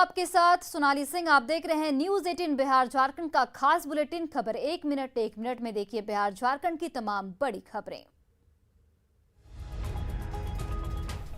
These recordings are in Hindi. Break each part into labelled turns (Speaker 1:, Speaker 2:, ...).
Speaker 1: आपके साथ सोनाली सिंह। आप देख रहे हैं न्यूज 18 बिहार झारखंड का खास बुलेटिन। खबर एक मिनट में देखिए बिहार झारखंड की तमाम बड़ी खबरें।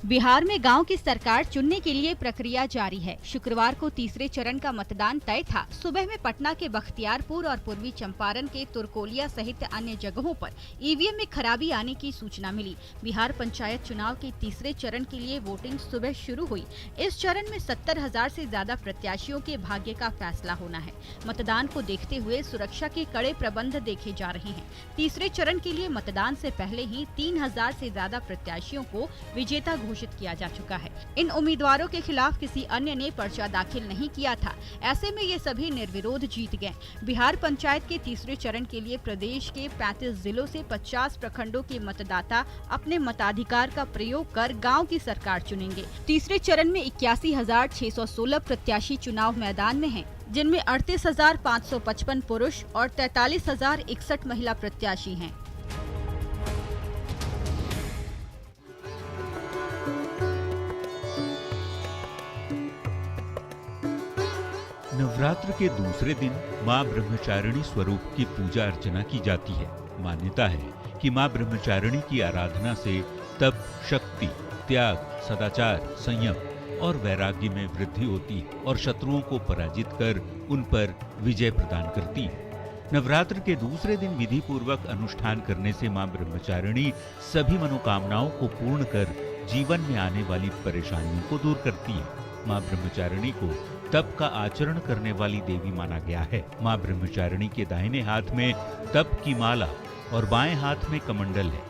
Speaker 2: बिहार में गांव की सरकार चुनने के लिए प्रक्रिया जारी है। शुक्रवार को तीसरे चरण का मतदान तय था। सुबह में पटना के बख्तियारपुर और पूर्वी चंपारण के तुरकोलिया सहित अन्य जगहों पर ईवीएम में खराबी आने की सूचना मिली। बिहार पंचायत चुनाव के तीसरे चरण के लिए वोटिंग सुबह शुरू हुई। इस चरण में 70,000 से ज्यादा प्रत्याशियों के भाग्य का फैसला होना है। मतदान को देखते हुए सुरक्षा के कड़े प्रबंध देखे जा रहे हैं। तीसरे चरण के लिए मतदान से पहले ही 3,000 से ज्यादा प्रत्याशियों को विजेता घोषित किया जा चुका है। इन उम्मीदवारों के खिलाफ किसी अन्य ने पर्चा दाखिल नहीं किया था। ऐसे में ये सभी निर्विरोध जीत गए। बिहार पंचायत के तीसरे चरण के लिए प्रदेश के 35 जिलों से 50 प्रखंडों के मतदाता अपने मताधिकार का प्रयोग कर गांव की सरकार चुनेंगे। तीसरे चरण में 81,616 प्रत्याशी चुनाव मैदान में हैं, जिनमें 38,555 पुरुष और 43,061 महिला प्रत्याशी हैं।
Speaker 3: नवरात्र के दूसरे दिन मां ब्रह्मचारिणी स्वरूप की पूजा अर्चना की जाती है। मान्यता है कि मां ब्रह्मचारिणी की आराधना से तप, शक्ति, त्याग, सदाचार, संयम और वैराग्य में वृद्धि होती है और शत्रुओं को पराजित कर उन पर विजय प्रदान करती है। नवरात्र के दूसरे दिन विधि पूर्वक अनुष्ठान करने से मां ब्रह्मचारिणी सभी मनोकामनाओं को पूर्ण कर जीवन में आने वाली परेशानियों को दूर करती है। मां ब्रह्मचारिणी को तप का आचरण करने वाली देवी माना गया है। मां ब्रह्मचारिणी के दाहिने हाथ में तप की माला और बाएं हाथ में कमंडल है।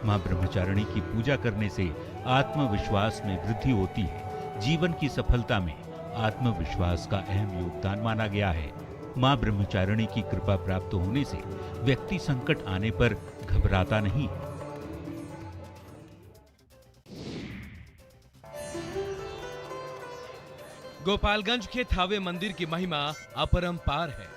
Speaker 3: मां ब्रह्मचारिणी की पूजा करने से आत्मविश्वास में वृद्धि होती है। जीवन की सफलता में आत्मविश्वास का अहम योगदान माना गया है। मां ब्रह्मचारिणी की कृपा प्राप्त होने से व्यक्ति संकट आने पर घबराता नहीं है।
Speaker 4: गोपालगंज के थावे मंदिर की महिमा अपरंपार है।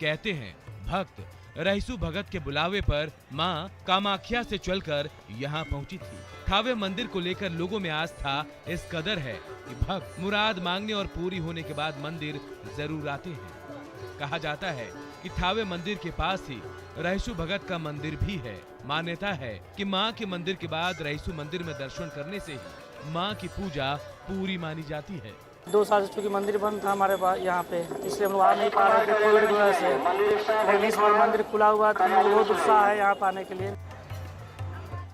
Speaker 4: कहते हैं भक्त रहीसु भगत के बुलावे पर मां कामाख्या से चलकर यहाँ पहुंची थी। थावे मंदिर को लेकर लोगों में आस्था इस कदर है कि भक्त मुराद मांगने और पूरी होने के बाद मंदिर जरूर आते हैं। कहा जाता है कि थावे मंदिर के पास ही रहीसु भगत का मंदिर भी है। मान्यता है कि मां के मंदिर के बाद रहीसु मंदिर में दर्शन करने से ही मां की पूजा पूरी मानी जाती है।
Speaker 5: 2 साल से चूंकि मंदिर बंद था हमारे पास यहाँ पे, इसलिए हम लोग आ नहीं पा रहे थे कोविड की वजह से। लेकिन इस बार मंदिर खुला हुआ तो हम लोग बहुत उत्साह है यहाँ पाने के लिए।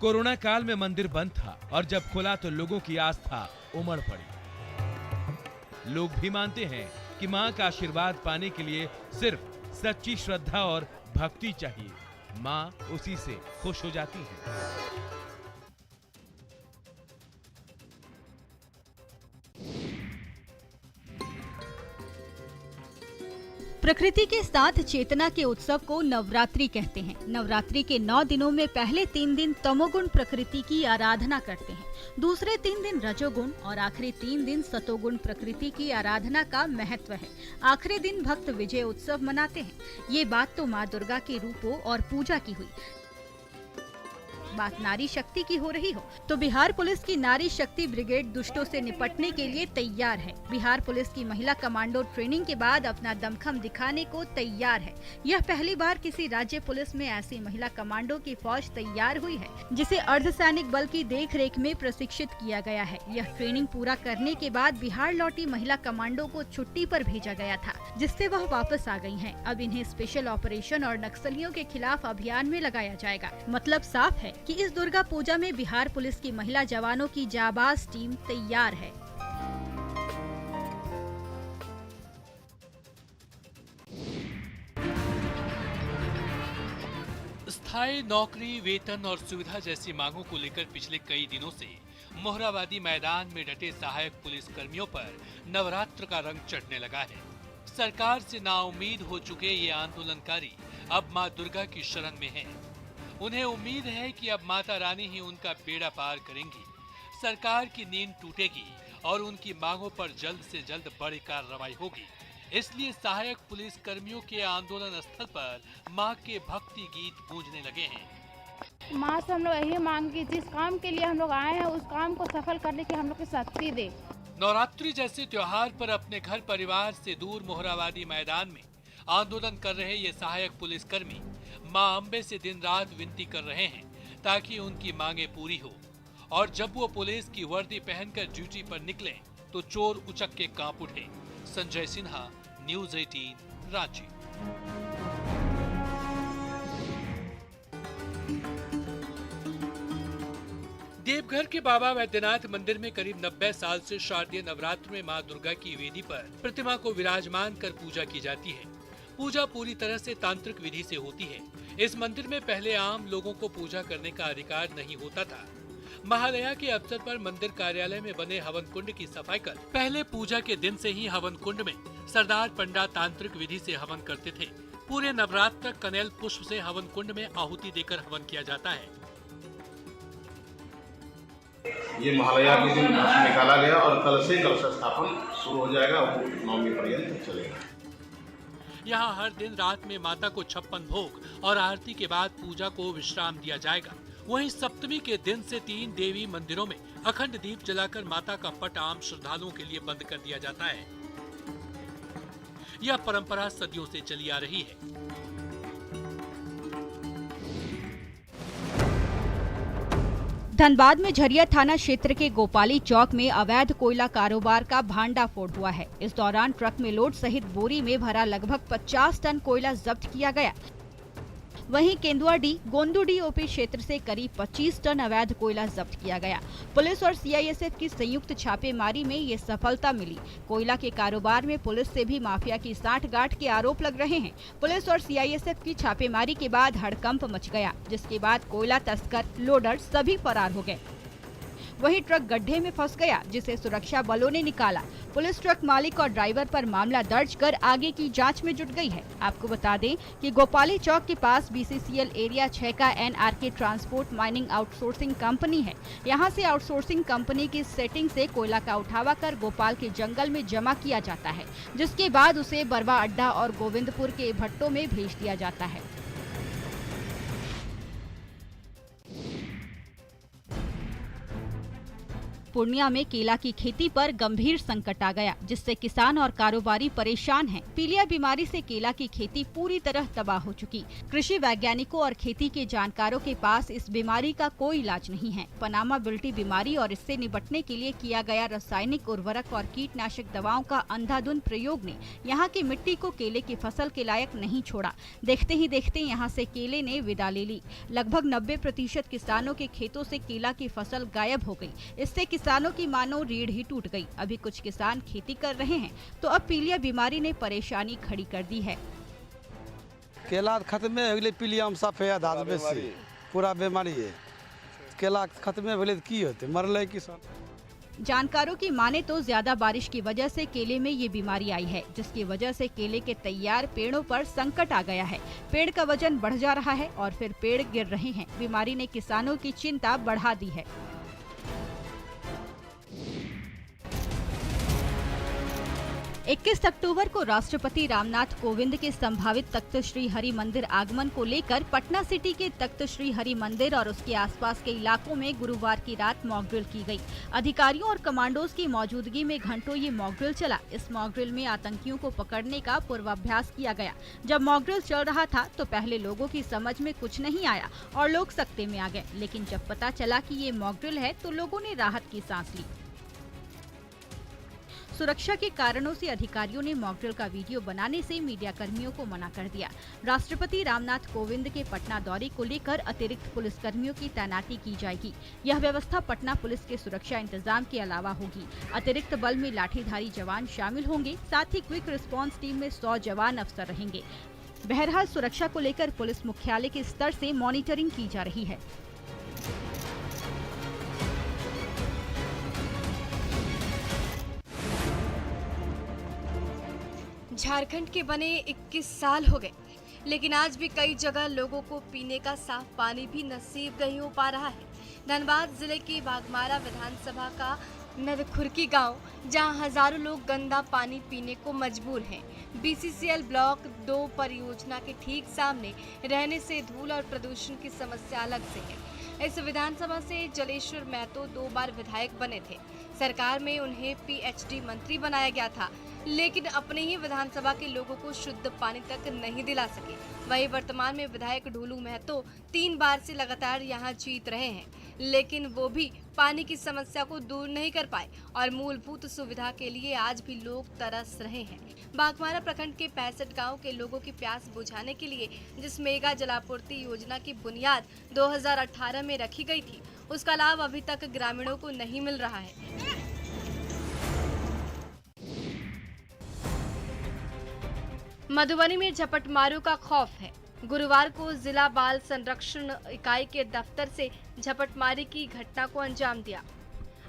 Speaker 4: कोरोना काल में मंदिर बंद था और जब खुला तो लोगों की आस्था उमड़ पड़ी। लोग भी मानते हैं कि मां का आशीर्वाद पाने के लिए सिर्फ सच्ची श्रद्धा और भक्ति चाहिए। मां उसी से खुश हो जाती है।
Speaker 2: प्रकृति के साथ चेतना के उत्सव को नवरात्रि कहते हैं। नवरात्रि के 9 दिनों में पहले 3 दिन तमोगुण प्रकृति की आराधना करते हैं, दूसरे 3 दिन रजोगुण और आखिरी 3 दिन सतोगुण प्रकृति की आराधना का महत्व है। आखिरी दिन भक्त विजय उत्सव मनाते हैं। ये बात तो माँ दुर्गा के रूपों और पूजा की हुई। बात नारी शक्ति की हो रही हो तो बिहार पुलिस की नारी शक्ति ब्रिगेड दुष्टों से निपटने के लिए तैयार है। बिहार पुलिस की महिला कमांडो ट्रेनिंग के बाद अपना दमखम दिखाने को तैयार है। यह पहली बार किसी राज्य पुलिस में ऐसी महिला कमांडो की फौज तैयार हुई है, जिसे अर्धसैनिक बल की देखरेख में प्रशिक्षित किया गया है। यह ट्रेनिंग पूरा करने के बाद बिहार लौटी महिला कमांडो को छुट्टी पर भेजा गया था, जिससे वह वापस आ गई हैं। अब इन्हें स्पेशल ऑपरेशन और नक्सलियों के खिलाफ अभियान में लगाया जाएगा। मतलब साफ है कि इस दुर्गा पूजा में बिहार पुलिस की महिला जवानों की जाबाज टीम तैयार है।
Speaker 6: स्थायी नौकरी, वेतन और सुविधा जैसी मांगों को लेकर पिछले कई दिनों से मोहराबादी मैदान में डटे सहायक पुलिस कर्मियों पर नवरात्र का रंग चढ़ने लगा है। सरकार से नाउम्मीद हो चुके ये आंदोलनकारी अब मां दुर्गा की शरण में हैं। उन्हें उम्मीद है कि अब माता रानी ही उनका बेड़ा पार करेंगी। सरकार की नींद टूटेगी और उनकी मांगों पर जल्द से जल्द बड़ी कार्रवाई होगी। इसलिए सहायक पुलिस कर्मियों के आंदोलन स्थल पर मां के भक्ति गीत गूंजने लगे हैं।
Speaker 7: माँ से हम लोग यही मांग की जिस काम के लिए हम लोग आए हैं उस काम को सफल करने की हम लोग की शक्ति दे।
Speaker 6: नवरात्रि जैसे त्योहार पर अपने घर परिवार से दूर मोहराबादी मैदान में आंदोलन कर रहे ये सहायक पुलिसकर्मी मां अम्बे से दिन रात विनती कर रहे हैं ताकि उनकी मांगे पूरी हो और जब वो पुलिस की वर्दी पहनकर ड्यूटी पर निकले तो चोर उचक के कांप उठे। संजय सिन्हा, न्यूज़ 18, रांची। देवघर के बाबा वैद्यनाथ मंदिर में करीब 90 साल से शारदीय नवरात्र में मां दुर्गा की वेदी पर प्रतिमा को विराजमान कर पूजा की जाती है। पूजा पूरी तरह से तांत्रिक विधि से होती है। इस मंदिर में पहले आम लोगों को पूजा करने का अधिकार नहीं होता था। महालया के अवसर पर मंदिर कार्यालय में बने हवन कुंड की सफाई कर पहले पूजा के दिन से ही हवन कुंड में सरदार पंडा तांत्रिक विधि से हवन करते थे। पूरे नवरात्र तक कनेल पुष्प से हवन कुंड में आहुति देकर हवन किया जाता है।
Speaker 8: ये महालया के दिन निकाला गया और कल से कलश स्थापन शुरू हो जाएगा और नवमी पर्यंत चलेगा।
Speaker 6: यहाँ हर दिन रात में माता को 56 भोग और आरती के बाद पूजा को विश्राम दिया जाएगा। वहीं सप्तमी के दिन से 3 देवी मंदिरों में अखंड दीप जलाकर माता का पट आम श्रद्धालुओं के लिए बंद कर दिया जाता है। यह परंपरा सदियों से चली आ रही है।
Speaker 2: धनबाद में झरिया थाना क्षेत्र के गोपाली चौक में अवैध कोयला कारोबार का भांडाफोड़ हुआ है। इस दौरान ट्रक में लोड सहित बोरी में भरा लगभग 50 टन कोयला जब्त किया गया। वहीं केंदुआडी गोंदुडी ओपी क्षेत्र से करीब 25 टन अवैध कोयला जब्त किया गया। पुलिस और सीआईएसएफ की संयुक्त छापेमारी में ये सफलता मिली। कोयला के कारोबार में पुलिस से भी माफिया की सांठगांठ के आरोप लग रहे हैं। पुलिस और सीआईएसएफ की छापेमारी के बाद हड़कंप मच गया, जिसके बाद कोयला तस्कर, लोडर सभी फरार हो गए। वहीं ट्रक गड्ढे में फंस गया, जिसे सुरक्षा बलों ने निकाला। पुलिस ट्रक मालिक और ड्राइवर पर मामला दर्ज कर आगे की जांच में जुट गई है। आपको बता दें कि गोपाली चौक के पास बीसीसीएल एरिया 6 का NRK transport mining outsourcing company है। यहां से आउटसोर्सिंग कंपनी की सेटिंग से कोयला का उठावा कर गोपाल के जंगल में जमा किया जाता है, जिसके बाद उसे बरवा अड्डा और गोविंदपुर के भट्टों में भेज दिया जाता है। पूर्णिया में केला की खेती पर गंभीर संकट आ गया, जिससे किसान और कारोबारी परेशान हैं। पीलिया बीमारी से केला की खेती पूरी तरह तबाह हो चुकी। कृषि वैज्ञानिकों और खेती के जानकारों के पास इस बीमारी का कोई इलाज नहीं है। पनामा बिल्टी बीमारी और इससे निपटने के लिए किया गया रासायनिक उर्वरक और कीटनाशक दवाओं का अंधाधुंध प्रयोग ने यहाँ की मिट्टी को केले की फसल के लायक नहीं छोड़ा। देखते ही देखते यहाँ से केले ने विदा ले ली। लगभग 90% किसानों के खेतों से केला की फसल गायब हो गई। इससे किसानों की मानो रीढ़ ही टूट गई। अभी कुछ किसान खेती कर रहे हैं तो अब पीलिया बीमारी ने परेशानी खड़ी कर दी है।
Speaker 9: केला खत्म हो गए, पीलिया में सफेद हाथ बेसी पूरा बीमारी है। केला खत्म हो गए की होते, मरले किसान।
Speaker 2: जानकारों की माने तो ज्यादा बारिश की वजह से केले में ये बीमारी आई है, जिसकी वजह से केले के तैयार पेड़ों पर संकट आ गया है। पेड़ का वजन बढ़ जा रहा है और फिर पेड़ गिर रहे हैं। बीमारी ने किसानों की चिंता बढ़ा दी है। 21 अक्टूबर को राष्ट्रपति रामनाथ कोविंद के संभावित तख्त श्री हरि मंदिर आगमन को लेकर पटना सिटी के तख्त श्री हरि मंदिर और उसके आसपास के इलाकों में गुरुवार की रात मॉक ड्रिल की गई। अधिकारियों और कमांडोज की मौजूदगी में घंटों ये मॉक ड्रिल चला। इस मॉक ड्रिल में आतंकियों को पकड़ने का पूर्वाभ्यास किया गया। जब मॉक ड्रिल चल रहा था तो पहले लोगों की समझ में कुछ नहीं आया और लोग सकते में आ गए, लेकिन जब पता चला कि ये मॉक ड्रिल है तो लोगों ने राहत की सांस ली। सुरक्षा के कारणों से अधिकारियों ने मॉक ड्रिल का वीडियो बनाने से मीडिया कर्मियों को मना कर दिया। राष्ट्रपति रामनाथ कोविंद के पटना दौरे को लेकर अतिरिक्त पुलिसकर्मियों की तैनाती की जाएगी। यह व्यवस्था पटना पुलिस के सुरक्षा इंतजाम के अलावा होगी। अतिरिक्त बल में लाठीधारी जवान शामिल होंगे। साथ ही क्विक रिस्पांस टीम में 100 जवान अफसर रहेंगे। बहरहाल सुरक्षा को लेकर पुलिस मुख्यालय के स्तर से मॉनिटरिंग की जा रही है।
Speaker 10: झारखंड के बने 21 साल हो गए, लेकिन आज भी कई जगह लोगों को पीने का साफ पानी भी नसीब नहीं हो पा रहा है। धनबाद जिले की बाघमारा विधानसभा का नदखुरकी गांव, जहां हजारों लोग गंदा पानी पीने को मजबूर हैं। बीसीसीएल ब्लॉक 2 परियोजना के ठीक सामने रहने से धूल और प्रदूषण की समस्या अलग से है। इस विधानसभा से जलेश्वर महतो 2 बार विधायक बने थे। सरकार में उन्हें पीएचडी मंत्री बनाया गया था, लेकिन अपने ही विधानसभा के लोगों को शुद्ध पानी तक नहीं दिला सके। वहीं वर्तमान में विधायक ढोलू महतो 3 बार से लगातार यहां जीत रहे हैं, लेकिन वो भी पानी की समस्या को दूर नहीं कर पाए और मूलभूत सुविधा के लिए आज भी लोग तरस रहे हैं। बाघमारा प्रखंड के 65 गांव के लोगों की प्यास बुझाने के लिए जिस मेगा जलापूर्ति योजना की बुनियाद 2018 में रखी गई थी, उसका लाभ अभी तक ग्रामीणों को नहीं मिल रहा है। मधुबनी में झपटमारों का खौफ है। गुरुवार को जिला बाल संरक्षण इकाई के दफ्तर से झपटमारी की घटना को अंजाम दिया।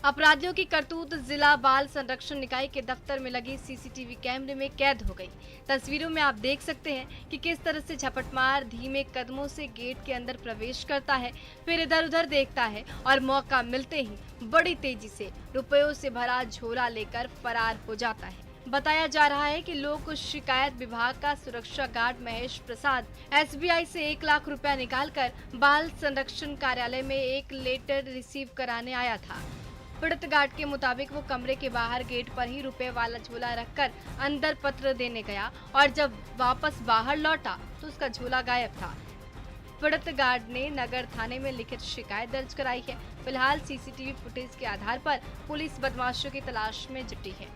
Speaker 10: अपराधियों की करतूत जिला बाल संरक्षण इकाई के दफ्तर में लगी सीसीटीवी कैमरे में कैद हो गई। तस्वीरों में आप देख सकते हैं कि किस तरह से झपटमार धीमे कदमों से गेट के अंदर प्रवेश करता है, फिर इधर उधर देखता है और मौका मिलते ही बड़ी तेजी से रुपयों से भरा झोला लेकर फरार हो जाता है। बताया जा रहा है कि लोक शिकायत विभाग का सुरक्षा गार्ड महेश प्रसाद एसबीआई से 1 लाख रुपया निकालकर बाल संरक्षण कार्यालय में एक लेटर रिसीव कराने आया था। पीड़ित गार्ड के मुताबिक वो कमरे के बाहर गेट पर ही रुपए वाला झोला रखकर अंदर पत्र देने गया और जब वापस बाहर लौटा तो उसका झोला गायब था। पीड़ित गार्ड ने नगर थाने में लिखित शिकायत दर्ज कराई है। फिलहाल सीसीटीवी फुटेज के आधार पर पुलिस बदमाशों की तलाश में जुटी है।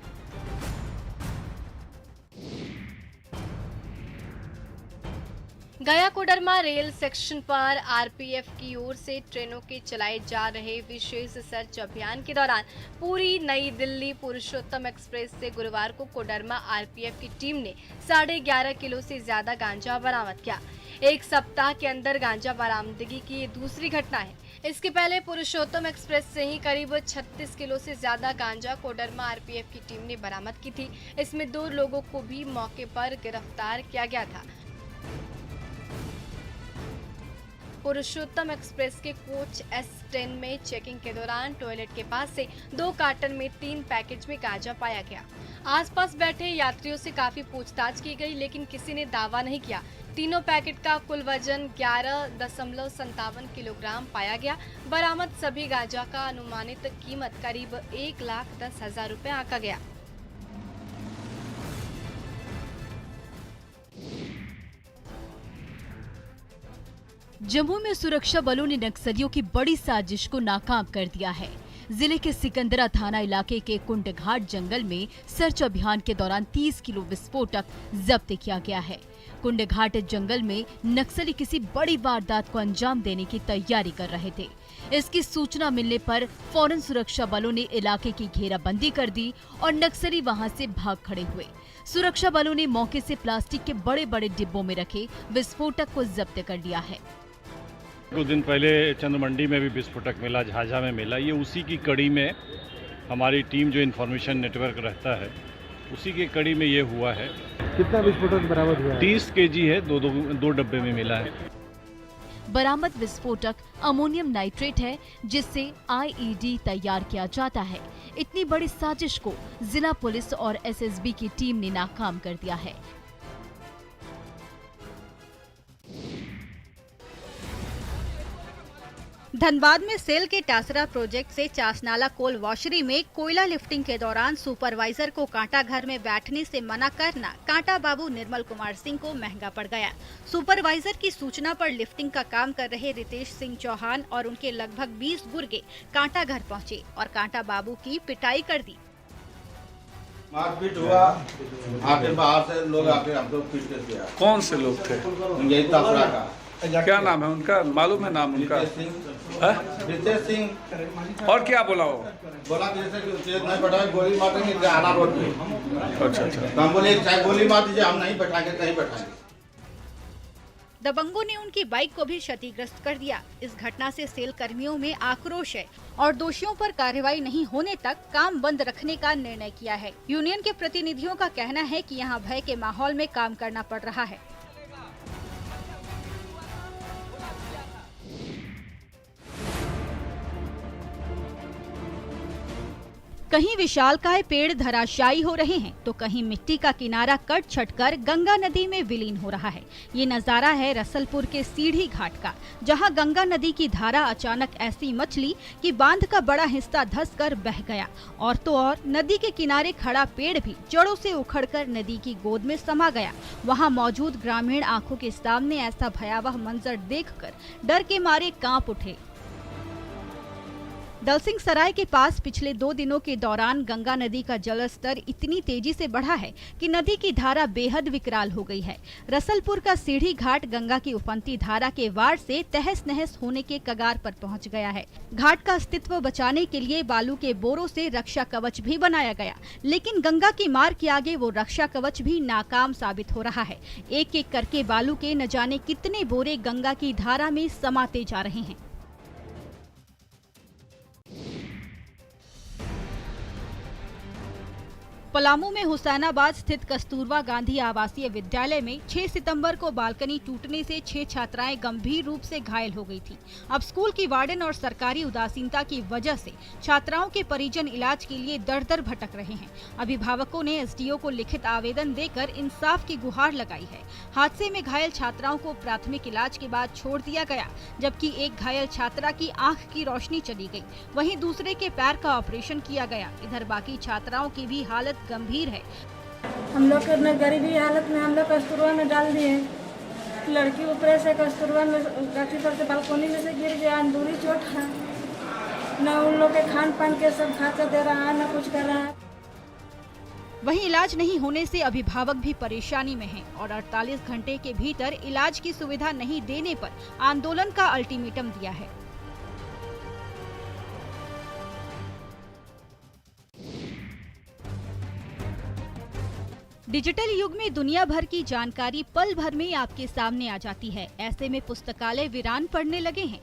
Speaker 10: गया कोडरमा रेल सेक्शन पर आरपीएफ की ओर से ट्रेनों के चलाए जा रहे विशेष सर्च अभियान के दौरान पूरी नई दिल्ली पुरुषोत्तम एक्सप्रेस से गुरुवार को कोडरमा आरपीएफ की टीम ने 11.5 किलो से ज्यादा गांजा बरामद किया। एक सप्ताह के अंदर गांजा बरामदगी की ये दूसरी घटना है। इसके पहले पुरुषोत्तम एक्सप्रेस से ही करीब 36 किलो से ज्यादा गांजा कोडरमा आरपीएफ की टीम ने बरामद की थी। इसमें 2 लोगों को भी मौके पर गिरफ्तार किया गया था। पुरुषोत्तम एक्सप्रेस के कोच S10 में चेकिंग के दौरान टॉयलेट के पास से 2 कार्टन में 3 पैकेज में गांजा पाया गया। आसपास बैठे यात्रियों से काफी पूछताछ की गई, लेकिन किसी ने दावा नहीं किया। तीनों पैकेट का कुल वजन 11.57 किलोग्राम पाया गया। बरामद सभी गांजा का अनुमानित कीमत करीब 1,10,000 रुपए आंका गया।
Speaker 11: जम्मू में सुरक्षा बलों ने नक्सलियों की बड़ी साजिश को नाकाम कर दिया है। जिले के सिकंदरा थाना इलाके के कुंडघाट जंगल में सर्च अभियान के दौरान 30 किलो विस्फोटक जब्त किया गया है। कुंडघाट जंगल में नक्सली किसी बड़ी वारदात को अंजाम देने की तैयारी कर रहे थे। इसकी सूचना मिलने पर फौरन सुरक्षा बलों ने इलाके की घेराबंदी कर दी और नक्सली वहां से भाग खड़े हुए। सुरक्षा बलों ने मौके से प्लास्टिक के बड़े बड़े डिब्बों में रखे विस्फोटक को जब्त कर लिया है।
Speaker 12: कुछ दिन पहले चंद्रमंडी में भी विस्फोटक मिला, झाझा में मिला। ये उसी की कड़ी में हमारी टीम जो इन्फॉर्मेशन नेटवर्क रहता है, उसी की कड़ी में ये हुआ है।
Speaker 13: कितना विस्फोटक बरामद हुआ है?
Speaker 12: 30 केजी है, दो डब्बे में मिला है।
Speaker 11: बरामद विस्फोटक अमोनियम नाइट्रेट है, जिससे आईईडी तैयार किया जाता है। इतनी बड़ी साजिश को जिला पुलिस और एसएसबी की टीम ने नाकाम कर दिया है।
Speaker 2: धनबाद में सेल के टासरा प्रोजेक्ट से चासनाला कोल वॉशरी में कोयला लिफ्टिंग के दौरान सुपरवाइजर को कांटा घर में बैठने से मना करना कांटा बाबू निर्मल कुमार सिंह को महंगा पड़ गया। सुपरवाइजर की सूचना पर लिफ्टिंग का काम कर रहे रितेश सिंह चौहान और उनके लगभग 20 गुर्गे कांटा घर पहुंचे और कांटा बाबू की पिटाई कर दी।
Speaker 8: मारपीट हुआ, आके बाहर से लोग आके हमको पीट के दिया।
Speaker 13: कौन से लोग थे?
Speaker 8: यही टासरा का।
Speaker 13: क्या नाम है उनका? मालूम है नाम उनका?
Speaker 8: रितेश सिंह।
Speaker 13: और क्या बोला वो?
Speaker 8: बोला कि जैसे कि तेज नहीं बैठा, गोली मार देंगे आना रोड पे।
Speaker 13: अच्छा।
Speaker 8: तो हम बोले चाहे गोली मार दीजिए, हम नहीं बैठाएंगे, कहीं बैठाएंगे।
Speaker 2: दबंगों ने उनकी बाइक को भी क्षतिग्रस्त कर दिया। इस घटना से सेल कर्मियों में आक्रोश है और दोषियों पर कार्रवाई नहीं होने तक काम बंद रखने का निर्णय किया है। यूनियन के प्रतिनिधियों का कहना है कि यहां भय के माहौल में काम करना पड़ रहा है। कहीं विशालकाय पेड़ धराशायी हो रहे हैं तो कहीं मिट्टी का किनारा कट छट कर गंगा नदी में विलीन हो रहा है। ये नजारा है रसलपुर के सीढ़ी घाट का, जहां गंगा नदी की धारा अचानक ऐसी मचली कि बांध का बड़ा हिस्सा धंस कर बह गया। और तो और नदी के किनारे खड़ा पेड़ भी जड़ों से उखड़कर नदी की गोद में समा गया। वहां मौजूद ग्रामीण आंखों के सामने ऐसा भयावह मंजर देखकर डर के मारे कांप उठे। दलसिंह सराय के पास पिछले 2 दिनों के दौरान गंगा नदी का जलस्तर इतनी तेजी से बढ़ा है कि नदी की धारा बेहद विकराल हो गई है। रसलपुर का सीढ़ी घाट गंगा की उफनती धारा के वार से तहस नहस होने के कगार पर पहुंच गया है। घाट का अस्तित्व बचाने के लिए बालू के बोरों से रक्षा कवच भी बनाया गया, लेकिन गंगा की मार के आगे वो रक्षा कवच भी नाकाम साबित हो रहा है। एक एक करके बालू के न जाने कितने बोरे गंगा की धारा में समाते जा रहे हैं। पलामू में हुसैनाबाद स्थित कस्तूरबा गांधी आवासीय विद्यालय में 6 सितंबर को बालकनी टूटने से 6 छात्राएं गंभीर रूप से घायल हो गई थी। अब स्कूल की वार्डन और सरकारी उदासीनता की वजह से छात्राओं के परिजन इलाज के लिए दर-दर भटक रहे हैं। अभिभावकों ने एसडीओ को लिखित आवेदन देकर इंसाफ की गुहार लगाई है। हादसे में घायल छात्राओं को प्राथमिक इलाज के बाद छोड़ दिया गया, जबकि एक घायल छात्रा की आंख की रोशनी चली गई, वहीं दूसरे के पैर का ऑपरेशन किया गया। इधर बाकी छात्राओं की भी हालत गंभीर है।
Speaker 14: हम लोग के गरीबी हालत में हम लोग कस्तूरबा में डाल दिए। लड़की ऊपर से कस्तूरबा में गाठी पर से बालकोनी में से गिर गया, अंदरूनी चोट है। न उन लोग के खान पान के सब खाता दे रहा है, न कुछ कर रहा है।
Speaker 2: वहीं इलाज नहीं होने से अभिभावक भी परेशानी में हैं और 48 घंटे के भीतर इलाज की सुविधा नहीं देने पर आंदोलन का अल्टीमेटम दिया है। डिजिटल युग में दुनिया भर की जानकारी पल भर में आपके सामने आ जाती है। ऐसे में पुस्तकालय वीरान पड़ने लगे हैं।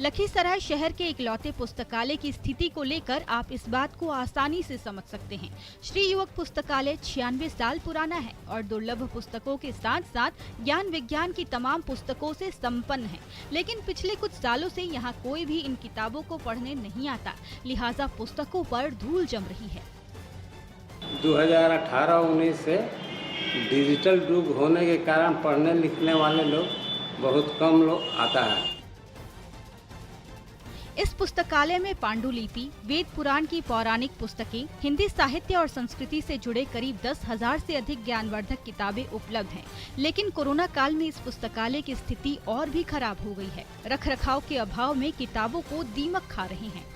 Speaker 2: लखीसराय शहर के इकलौते पुस्तकालय की स्थिति को लेकर आप इस बात को आसानी से समझ सकते हैं। श्री युवक पुस्तकालय 96 साल पुराना है और दुर्लभ पुस्तकों के साथ साथ ज्ञान विज्ञान की तमाम पुस्तकों से संपन्न है। लेकिन पिछले कुछ सालों से यहाँ कोई भी इन किताबों को पढ़ने नहीं आता, लिहाजा पुस्तकों पर धूल जम रही है।
Speaker 15: 2018-19 से डिजिटल युग होने के कारण पढ़ने लिखने वाले लोग बहुत कम लोग आता है।
Speaker 2: इस पुस्तकालय में पांडुलिपि, वेद पुराण की पौराणिक पुस्तकें, हिंदी साहित्य और संस्कृति से जुड़े करीब 10,000 से अधिक ज्ञानवर्धक किताबें उपलब्ध हैं। लेकिन कोरोना काल में इस पुस्तकालय की स्थिति और भी खराब हो गई है। रखरखाव के अभाव में किताबों को दीमक खा रहे हैं।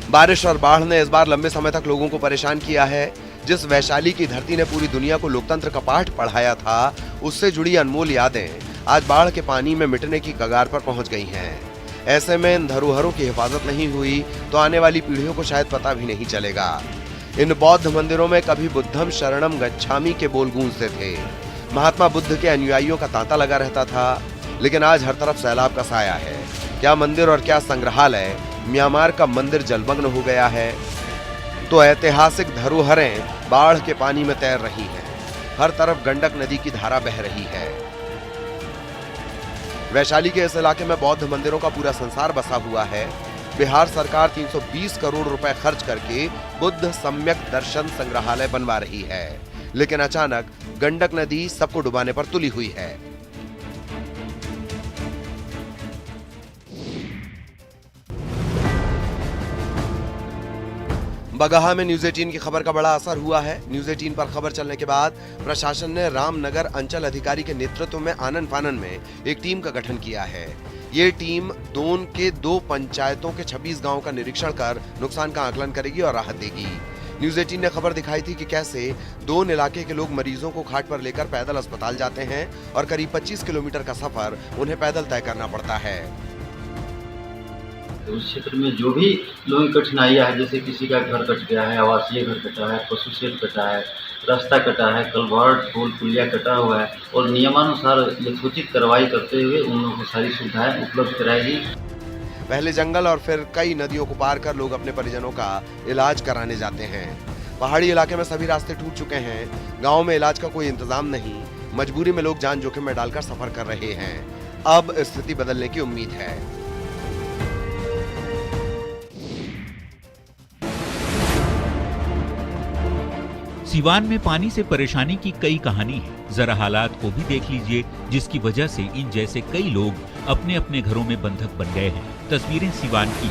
Speaker 16: बारिश और बाढ़ ने इस बार लंबे समय तक लोगों को परेशान किया है। जिस वैशाली की धरती ने पूरी दुनिया को लोकतंत्र का पाठ पढ़ाया था, उससे जुड़ी अनमोल यादें आज बाढ़ के पानी में मिटने की कगार पर पहुंच गई हैं। ऐसे में इन धरोहरों की हिफाजत नहीं हुई तो आने वाली पीढ़ियों को शायद पता भी नहीं चलेगा। इन बौद्ध मंदिरों में कभी बुद्धम शरणम गच्छामि के बोल गूंजते थे। महात्मा बुद्ध के अनुयायियों का तांता लगा रहता था, लेकिन आज हर तरफ सैलाब का साया है। क्या मंदिर और क्या संग्रहालय, म्यांमार का मंदिर जलमग्न हो गया है तो ऐतिहासिक धरोहरें बाढ़ के पानी में तैर रही हैं। हर तरफ गंडक नदी की धारा बह रही है। वैशाली के इस इलाके में बौद्ध मंदिरों का पूरा संसार बसा हुआ है। बिहार सरकार 320 करोड़ रुपए खर्च करके बुद्ध सम्यक दर्शन संग्रहालय बनवा रही है, लेकिन अचानक गंडक नदी सबको डुबाने पर तुली हुई है। बगहा में न्यूज 18 की खबर का बड़ा असर हुआ है। न्यूज 18 पर खबर चलने के बाद प्रशासन ने रामनगर अंचल अधिकारी के नेतृत्व में आनन फानन में एक टीम का गठन किया है। ये टीम दोन के 2 पंचायतों के 26 गांवों का निरीक्षण कर नुकसान का आकलन करेगी और राहत देगी। न्यूज 18 ने खबर दिखाई थी कि कैसे दोन इलाके के लोग मरीजों को खाट पर लेकर पैदल अस्पताल जाते हैं और करीब 25 किलोमीटर का सफर उन्हें पैदल तय करना पड़ता है।
Speaker 17: उस क्षेत्र में जो भी लोगों की कठिनाइयाँ है, जैसे किसी का घर कट गया है, आवासीय घर कटा है, पशु शेड कटा है, रास्ता कटा है, कलवर्ट पुल पुलिया कटा हुआ है, और नियमानुसार यथोचित कार्रवाई करते हुए उन लोगों को सारी सुविधाएं उपलब्ध कराएगी।
Speaker 16: पहले जंगल और फिर कई नदियों को पार कर लोग अपने परिजनों का इलाज कराने जाते हैं। पहाड़ी इलाके में सभी रास्ते टूट चुके हैं। गाँव में इलाज का कोई इंतजाम नहीं। मजबूरी में लोग जान जोखिम में डालकर सफर कर रहे हैं। अब स्थिति बदलने की उम्मीद है।
Speaker 3: सिवान में पानी से परेशानी की कई कहानी है। जरा हालात को भी देख लीजिए, जिसकी वजह से इन जैसे कई लोग अपने अपने घरों में बंधक बन गए हैं। तस्वीरें सिवान की,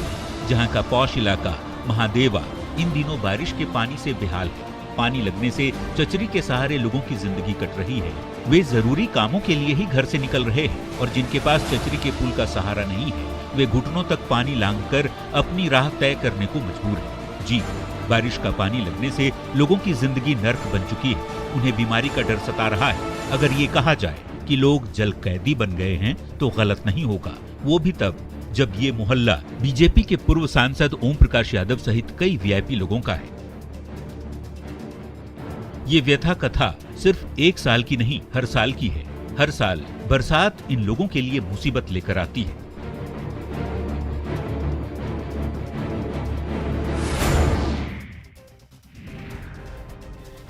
Speaker 3: जहां का पौष इलाका महादेवा इन दिनों बारिश के पानी से बेहाल है। पानी लगने से चचरी के सहारे लोगों की जिंदगी कट रही है। वे जरूरी कामों के लिए ही घर से निकल रहे हैं और जिनके पास चचरी के पुल का सहारा नहीं है, वे घुटनों तक पानी लांघकर अपनी राह तय करने को मजबूर है। जी, बारिश का पानी लगने से लोगों की जिंदगी नर्क बन चुकी है। उन्हें बीमारी का डर सता रहा है। अगर ये कहा जाए कि लोग जल कैदी बन गए हैं तो गलत नहीं होगा, वो भी तब जब ये मोहल्ला बीजेपी के पूर्व सांसद ओम प्रकाश यादव सहित कई वीआईपी लोगों का है। ये व्यथा कथा सिर्फ एक साल की नहीं, हर साल की है। हर साल बरसात इन लोगों के लिए मुसीबत लेकर आती है।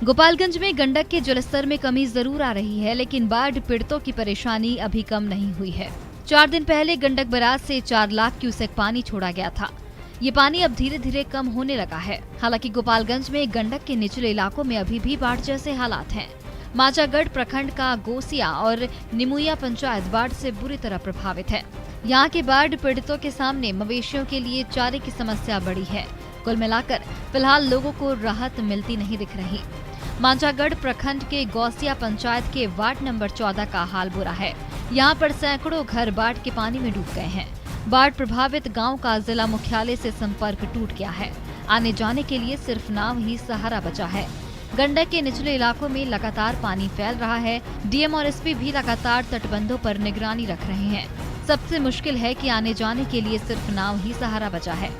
Speaker 1: गोपालगंज में गंडक के जलस्तर में कमी जरूर आ रही है, लेकिन बाढ़ पीड़ितों की परेशानी अभी कम नहीं हुई है। 4 दिन पहले गंडक बराज से 4 लाख क्यूसेक पानी छोड़ा गया था। ये पानी अब धीरे धीरे कम होने लगा है। हालांकि गोपालगंज में गंडक के निचले इलाकों में अभी भी बाढ़ जैसे हालात हैं। माचागढ़ प्रखंड का गोसिया और निमुया पंचायत बाढ़ से बुरी तरह प्रभावित है। यहाँ के बाढ़ पीड़ितों के सामने मवेशियों के लिए चारे की समस्या बड़ी है। कुल मिलाकर फिलहाल लोगों को राहत मिलती नहीं दिख रही। मांझागढ़ प्रखंड के गौसिया पंचायत के वार्ड नंबर 14 का हाल बुरा है। यहाँ पर सैकड़ों घर बाढ़ के पानी में डूब गए हैं। बाढ़ प्रभावित गांव का जिला मुख्यालय से संपर्क टूट गया है। आने जाने के लिए सिर्फ नाव ही सहारा बचा है। गंडक के निचले इलाकों में लगातार पानी फैल रहा है। डीएम और एसपी भी लगातार तटबंधों पर निगरानी रख रहे हैं। सबसे मुश्किल है कि आने जाने के लिए सिर्फ नाव ही सहारा बचा है।